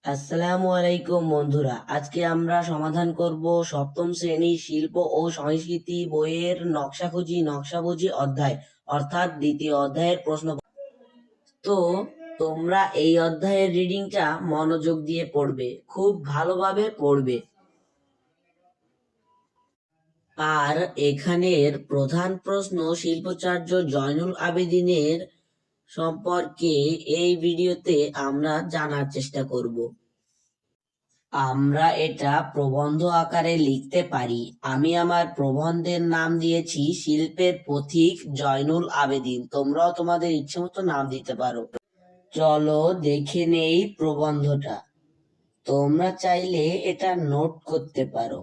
আসসালামু আলাইকুম বন্ধুরা, আজকে আমরা সমাধান করব সপ্তম শ্রেণীর শিল্প ও সংস্কৃতি বইয়ের নকশাবুঝি অধ্যায় অর্থাৎ দ্বিতীয় অধ্যায়ের প্রশ্ন। তো তোমরা এই অধ্যায়ের রিডিংটা মনোযোগ দিয়ে পড়বে, খুব ভালোভাবে পড়বে। আর এখানের প্রধান প্রশ্ন শিল্পাচার্য জয়নুল আবেদিনের সম্পর্কে এই ভিডিওতে আমরা জানার চেষ্টা করব। আমরা এটা প্রবন্ধ আকারে লিখতে পারি। আমি আমার প্রবন্ধের নাম দিয়েছি শিল্পের পথিক জয়নুল আবেদিন। তোমরাও তোমাদের ইচ্ছে মতো নাম দিতে পারো। চলো দেখে নেই প্রবন্ধটা। তোমরা চাইলে এটা নোট করতে পারো।